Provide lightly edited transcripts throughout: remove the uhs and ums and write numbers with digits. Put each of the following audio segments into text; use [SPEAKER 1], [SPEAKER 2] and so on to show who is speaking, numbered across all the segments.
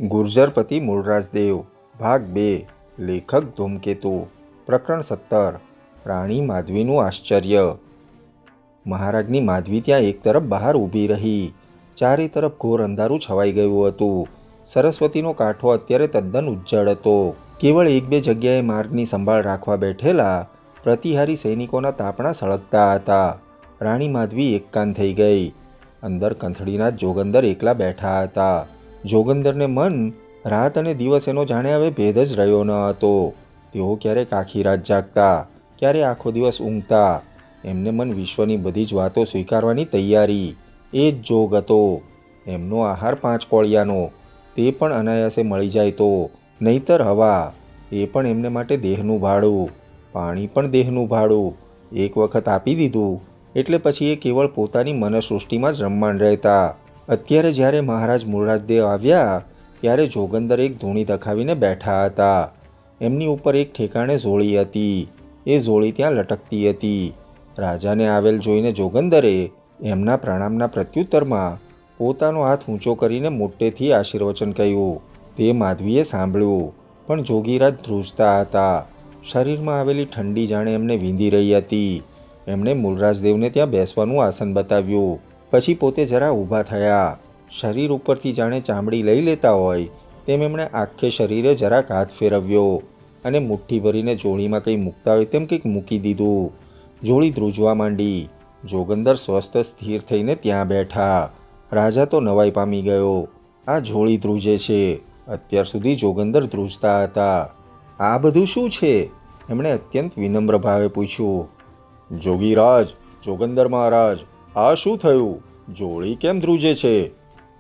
[SPEAKER 1] ગુર્જરપતિ મૂળરાજદેવ ભાગ 2 લેખક ધૂમકેતુ પ્રકરણ 17 રાણી માધવીનું આશ્ચર્ય। મહારાજની માધવી ત્યાં એક તરફ બહાર ઊભી રહી। ચારે તરફ ઘોર અંધારું છવાઈ ગયું હતું। સરસ્વતીનો કાંઠો અત્યારે તદ્દન ઉજ્જળ હતો। કેવળ એક બે જગ્યાએ માર્ગની સંભાળ રાખવા બેઠેલા પ્રતિહારી સૈનિકોના તાપણા સળગતા હતા। રાણી માધવી એકકાન થઈ ગઈ। અંદર કંથળીનાથ જોગંદર એકલા બેઠા હતા। જોગંદરને મન રાત અને દિવસ એનો જાણે હવે ભેદ જ રહ્યો ન હતો। તેઓ ક્યારેક આખી રાત જાગતા, ક્યારે આખો દિવસ ઊંઘતા। એમને મન વિશ્વની બધી જ વાતો સ્વીકારવાની તૈયારી, એ જ જોગ હતો। એમનો આહાર 5 કોળિયાનો, તે પણ અનાયાસે મળી જાય તો, નહીતર હવા, એ પણ એમને માટે દેહનું ભાડું, પાણી પણ દેહનું ભાડું। એક વખત આપી દીધું એટલે પછી એ કેવળ પોતાની મનસૃષ્ટિમાં જ રમમાણ રહેતા। અત્યારે જ્યારે મહારાજ મૂળરાજદેવ આવ્યા ત્યારે જોગંદર એક ધૂણી દખાવીને બેઠા હતા। એમની ઉપર એક ઠેકાણે ઝોળી હતી। એ ઝોળી ત્યાં લટકતી હતી। રાજાને આવેલ જોઈને જોગંદરે એમના પ્રણામના પ્રત્યુત્તરમાં પોતાનો હાથ ઊંચો કરીને મોટેથી આશીર્વચન કહ્યું। તે માધવીએ સાંભળ્યું, પણ જોગીરાજ ધ્રુજતા હતા। શરીરમાં આવેલી ઠંડી જાણે એમને વીંધી રહી હતી। એમણે મૂળરાજદેવને ત્યાં બેસવાનું આસન બતાવ્યું, પછી પોતે જરા ઊભા થયા। શરીર ઉપરથી જાણે ચામડી લઈ લેતા હોય તેમ એમણે આખે શરીરે જરાક હાથ ફેરવ્યો અને મુઠ્ઠી ભરીને જોડીમાં કંઈ મૂકતા હોય તેમ કંઈક મૂકી દીધું। જોડી ધ્રુજવા માંડી। જોગંદર સ્વસ્થ સ્થિર થઈને ત્યાં બેઠા। રાજા તો નવાઈ પામી ગયો। આ જોડી ધ્રુજે છે। અત્યાર સુધી જોગંદર ધ્રુજતા હતા। આ બધું શું છે? એમણે અત્યંત વિનમ્ર ભાવે પૂછ્યું। જોગીરાજ, જોગંદર મહારાજ, આ શું થયું? જોડી કેમ ધ્રુજે છે?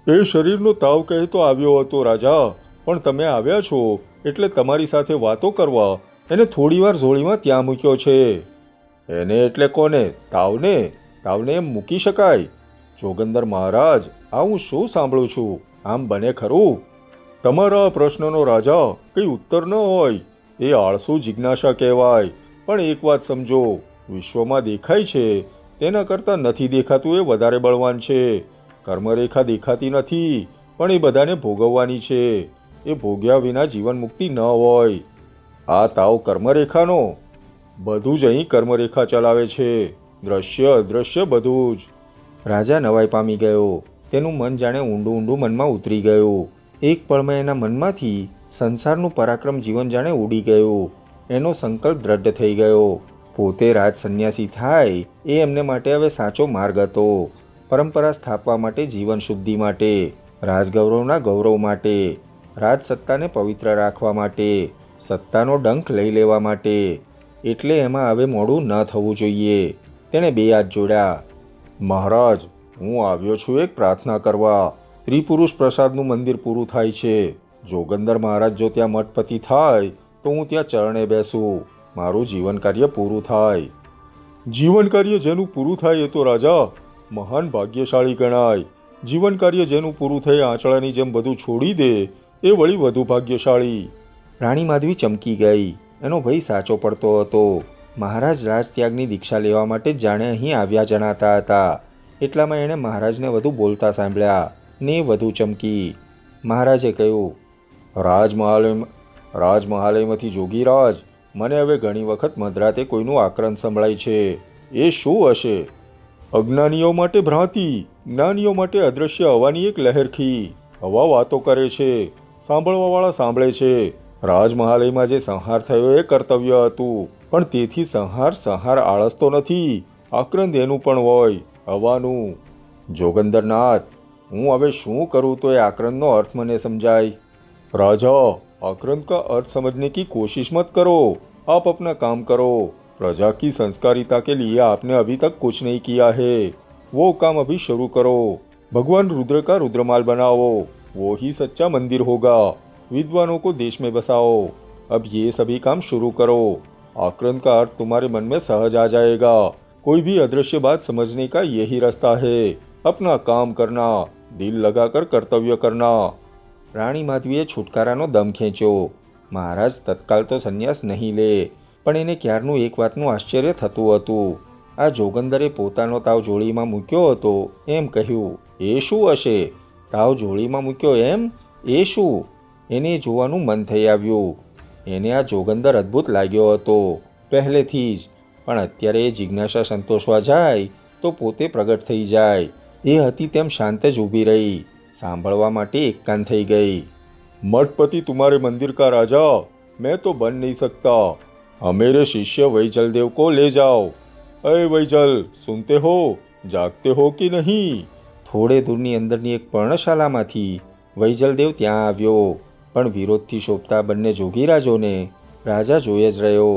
[SPEAKER 1] એ શરીરનો તાવ કહેતો આવ્યો હતો રાજા, પણ તમે આવ્યા છો એટલે તમારી સાથે વાતો કરવા એને થોડીવાર ઝોળીમાં ત્યાં મૂક્યો છે। એને એટલે કોને? તાવને? તાવને એમ મૂકી શકાય? જોગંદર મહારાજ, આ હું શું સાંભળું છું? આમ બને ખરું? તમારા આ પ્રશ્નનો રાજા કંઈ ઉત્તર ન હોય, એ આળસુ જિજ્ઞાસા કહેવાય। પણ એક વાત સમજો, વિશ્વમાં દેખાય છે તેના કરતાં નથી દેખાતું એ વધારે બળવાન છે। કર્મરેખા દેખાતી નથી, પણ એ બધાને ભોગવવાની છે। એ ભોગ્યા વિના જીવન મુક્તિ ન હોય। આ તાવ કર્મરેખાનો? બધું જ અહીં કર્મરેખા ચલાવે છે, દ્રશ્ય અદૃશ્ય બધું જ। રાજા નવાઈ પામી ગયો। તેનું મન જાણે ઊંડું ઊંડું મનમાં ઉતરી ગયું। એક પળમાં એના મનમાંથી સંસારનું પરાક્રમ જીવન જાણે ઉડી ગયું। એનો સંકલ્પ દ્રઢ થઈ ગયો। પોતે રાજ સંન્યાસી થાય એ એમને માટે હવે સાચો માર્ગ હતો। પરંપરા સ્થાપવા માટે, જીવન શુદ્ધિ માટે, રાજગૌરવના ગૌરવ માટે, રાજસત્તાને પવિત્ર રાખવા માટે, સત્તાનો ડંખ લઈ લેવા માટે। એટલે એમાં હવે મોડું ન થવું જોઈએ। તેણે 2 હાથ જોડ્યા। મહારાજ, હું આવ્યો છું એક પ્રાર્થના કરવા। ત્રિપુરુષ પ્રસાદનું મંદિર પૂરું થાય છે। જોગંદર મહારાજ જો ત્યાં મઠપતિ થાય તો હું ત્યાં ચરણે બેસું। મારું જીવન કાર્ય પૂરું થાય। જીવન કાર્ય જેનું પૂરું થાય એ તો રાજા મહાન ભાગ્યશાળી ગણાય। જીવન કાર્ય જેનું પૂરું થઈ આંચળાની જેમ બધું છોડી દે એ વળી વધુ ભાગ્યશાળી। રાણી માધવી ચમકી ગઈ। એનો ભય સાચો પડતો હતો। મહારાજ રાજત્યાગની દીક્ષા લેવા માટે જાણે અહીં આવ્યા જણાતા હતા। એટલામાં એણે મહારાજને વધુ બોલતા સાંભળ્યા ને વધુ ચમકી। મહારાજે કહ્યું, રાજમહાલયમાંથી જોગીરાજ, મને હવે ઘણી વખત મધરાતે કોઈનું આક્રંદ સંભળાય છે। એ શું હશે? અજ્ઞાનીઓ માટે ભ્રાંતિ, જ્ઞાનીઓ માટે અદૃશ્ય હવાની એક લહેરખી। હવા વાતો કરે છે, સાંભળવાવાળા સાંભળે છે। રાજમહાલયમાં જે સંહાર થયો એ કર્તવ્ય હતું, પણ તેથી સંહાર આળસ તો નથી, આક્રંદ એનું પણ હોય, હવાનું। જોગંદરનાથ, હું હવે શું કરું તો એ આક્રંદનો અર્થ મને સમજાય? राजा, आक्रांत का अर्थ समझने की कोशिश मत करो। आप अपना काम करो। प्रजा की संस्कारिता के लिए आपने अभी तक कुछ नहीं किया है, वो काम अभी शुरू करो। भगवान रुद्र का रुद्रमाल बनाओ, वो ही सच्चा मंदिर होगा। विद्वानों को देश में बसाओ। अब ये सभी काम शुरू करो। आक्रांत का अर्थ तुम्हारे मन में सहज आ जाएगा। कोई भी अदृश्य बात समझने का यही रास्ता है। अपना काम करना, दिल लगाकर कर्तव्य करना। રાણી માધવીએ છુટકારાનો દમ ખેંચ્યો। મહારાજ તત્કાલ તો સંન્યાસ નહીં લે, પણ એને ક્યારનું એક વાતનું આશ્ચર્ય થતું હતું। આ જોગંદરે પોતાનો તાવ જોડીમાં મૂક્યો હતો એમ કહ્યું। એ શું હશે? તાવ જોડીમાં મૂક્યો એમ? એ શું? એને જોવાનું મન થઈ આવ્યું. એને આ જોગંદર અદ્ભુત લાગ્યો હતો પહેલેથી જ, પણ અત્યારે એ જિજ્ઞાસા સંતોષવા જાય તો પોતે પ્રગટ થઈ જાય. એ હતી તેમ શાંત જ ઊભી રહી, સાંભળવા માટે એકાંત થઈ ગઈ. मठपति तुम्हारे मंदिर का राजा, मैं तो बन नहीं सकता. हमेरे शिष्य वैजलदेव को ले जाओ. अरे वैजल, सुनते हो, जागते हो कि नहीं? થોડે દૂરની અંદરની એક પર્ણશાલામાંથી વૈજલદેવ ત્યાં આવ્યો, પણ વિરોધથી શોભતા બંને જોગીરાજોને રાજા જોઈ જ રહ્યો.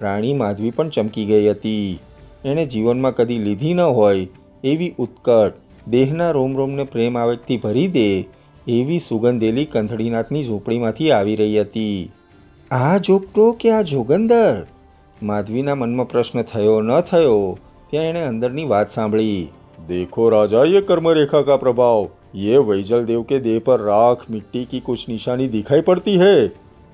[SPEAKER 1] રાણી માધવી પણ ચમકી ગઈ હતી. એણે જીવનમાં કદી લીધી ન હોય એવી ઉત્કટ, દેહના રોમરોમને પ્રેમ આવેગથી ભરી દે એવી સુગંધેલી કંથળીનાથની ઝૂંપડીમાંથી આવી રહી હતી. આ જોગટો કે આ જોગંદર? માધવીના મનમાં પ્રશ્ન થયો ન થયો ત્યાં એણે અંદરની વાત સાંભળી. देखो राजा, ये कर्म रेखा का प्रभाव, ये वैजल देव के देह पर राख मिट्टी की कुछ निशानी दिखाई पड़ती है.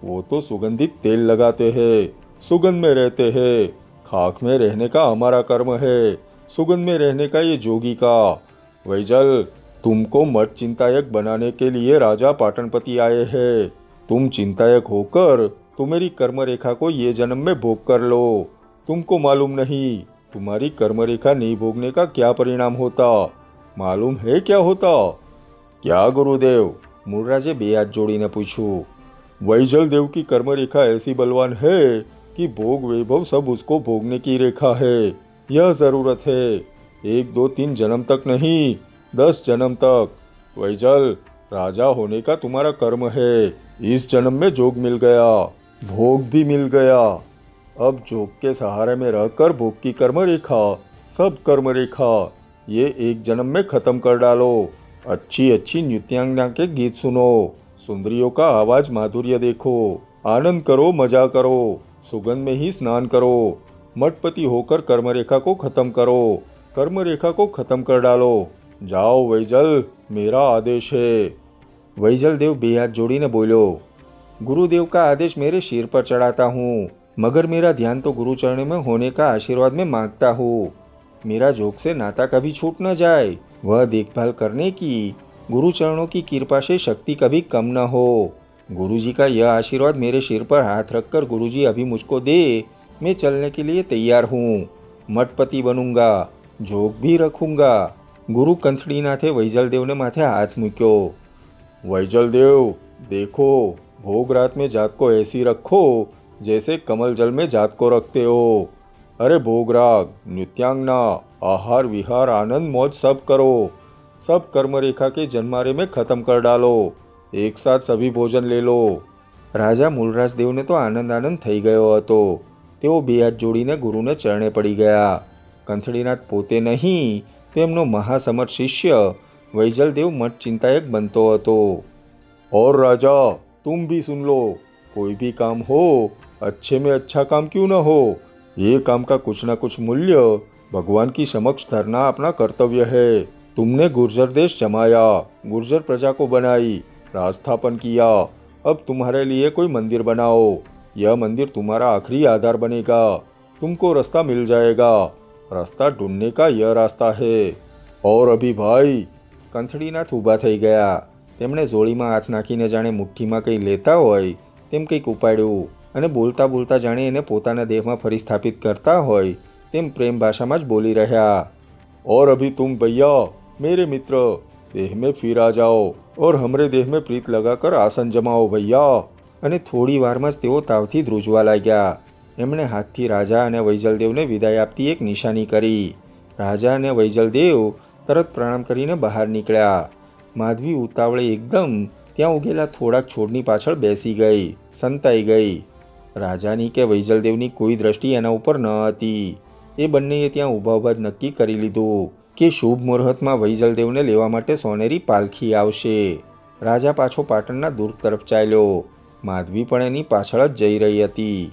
[SPEAKER 1] वो तो सुगंधित तेल लगाते हैं, सुगंध में रहते हैं. खाक में रहने का हमारा कर्म है, सुगंध में रहने का ये जोगी का. वैजल, तुमको मठ चिंतायक बनाने के लिए राजा पाटनपति आए हैं. तुम चिंतायक होकर तो मेरी कर्म रेखा को ये जन्म में भोग कर लो. तुमको मालूम नहीं तुम्हारी कर्म रेखा नहीं भोगने का क्या परिणाम होता. मालूम है क्या होता? क्या गुरुदेव? मूलराजे बे हाथ जोड़ीने पूछूं. वैजल देव की कर्म रेखा ऐसी बलवान है कि भोग वैभव सब उसको भोगने की रेखा है. यह जरूरत है. 1 2 3 जन्म तक नहीं, 10 जन्म तक. वैजल, राजा होने का तुम्हारा कर्म है. इस जन्म में जोग मिल गया, भोग भी मिल गया. अब जोग के सहारे में रहकर भोग की कर्म रेखा, सब कर्म रेखा, ये 1 जन्म में खत्म कर डालो. अच्छी अच्छी नृत्यांगना के गीत सुनो, सुंदरियों का आवाज माधुर्य देखो, आनंद करो, मजा करो, सुगंध में ही स्नान करो. मठपति होकर कर्म रेखा को खत्म करो, कर्म रेखा को खत्म कर डालो. जाओ वैजल, मेरा आदेश है. वैजल देव बे हाथ जोड़ीने बोलो. गुरुदेव का आदेश मेरे सिर पर चढ़ाता हूँ, मगर मेरा ध्यान तो गुरुचरण में होने का आशीर्वाद में मांगता हूँ. मेरा जोग से नाता कभी छूट न जाए, वह देखभाल करने की गुरुचरणों की कृपा से शक्ति कभी कम न हो. गुरुजी का यह आशीर्वाद मेरे सिर पर हाथ रखकर गुरुजी अभी मुझको दे, मैं चलने के लिए तैयार हूँ. मठपति बनूंगा, जोग भी रखूंगा. गुरु कंथड़ीनाथे वैजलदेव ने माथे हाथ मूक्यो. वैजलदेव, देखो, भोग रात में जात को ऐसी रखो जैसे कमल जल में जात को रखते हो. अरे भोगराग, नृत्यांगना, आहार विहार, आनंद मौज सब करो. सब कर्म रेखा के जन्मारे में खत्म कर डालो. एक साथ सभी भोजन ले लो. राजा मूलराज देवने तो आनंद आनंद થઈ ગયો હતો. તેઓ બે હાથ જોડીને ગુરુને ચરણે પડી ગયા. કંથળીનાથ પોતે નહીં, તેમનો મહાસમર્થ શિષ્ય વૈજલદેવ મઠ ચિંતાયક બનતો હતો. और राजा, तुम भी सुन लो. कोई भी काम हो, अच्छे में अच्छा काम क्यों न हो, ये काम का कुछ ना कुछ मूल्य भगवान की समक्ष धरना अपना कर्तव्य है. तुमने गुर्जर देश जमाया, गुर्जर प्रजा को बनाई, राज स्थापन किया. अब तुम्हारे लिए कोई मंदिर बनाओ. यह मंदिर तुम्हारा आखिरी आधार बनेगा. तुमको रास्ता मिल जाएगा. रास्ता ढूंढने का यह रास्ता है. और अभी भाई. કંથળીનાથ ઊભા થઈ ગયા. તેમણે જોડીમાં હાથ નાખીને જાણે મુઠ્ઠીમાં કંઈ લેતા હોય તેમ કંઈક ઉપાડ્યું અને બોલતા બોલતા જાણે એને પોતાના દેહમાં ફરી સ્થાપિત કરતા હોય તેમ પ્રેમ ભાષામાં જ બોલી રહ્યા. और अभी तुम भैया, मेरे मित्र, देह में फिर आ जाओ और हमरे देह में प्रीत लगाकर आसन जमाओ भैया. અને થોડી વારમાં જ તેઓ તાવથી ધ્રુજવા લાગ્યા. એમણે હાથથી રાજા અને વૈજલદેવને વિદાય આપતી એક નિશાની કરી. રાજા અને વૈજલદેવ તરત પ્રણામ કરીને બહાર નીકળ્યા. માધવી ઉતાવળે એકદમ ત્યાં ઉગેલા થોડાક છોડની પાછળ બેસી ગઈ, સંતાઈ ગઈ. રાજાની કે વૈજલદેવની કોઈ દ્રષ્ટિ એના ઉપર ન હતી. એ બંનેએ ત્યાં ઊભા ઊભા જ નક્કી કરી લીધું કે શુભ મુહૂર્તમાં વૈજલદેવને લેવા માટે સોનેરી પાલખી આવશે. રાજા પાછો પાટણના દુર્ગ તરફ ચાલ્યો. માધવી પણ એની પાછળ જ જઈ રહી હતી.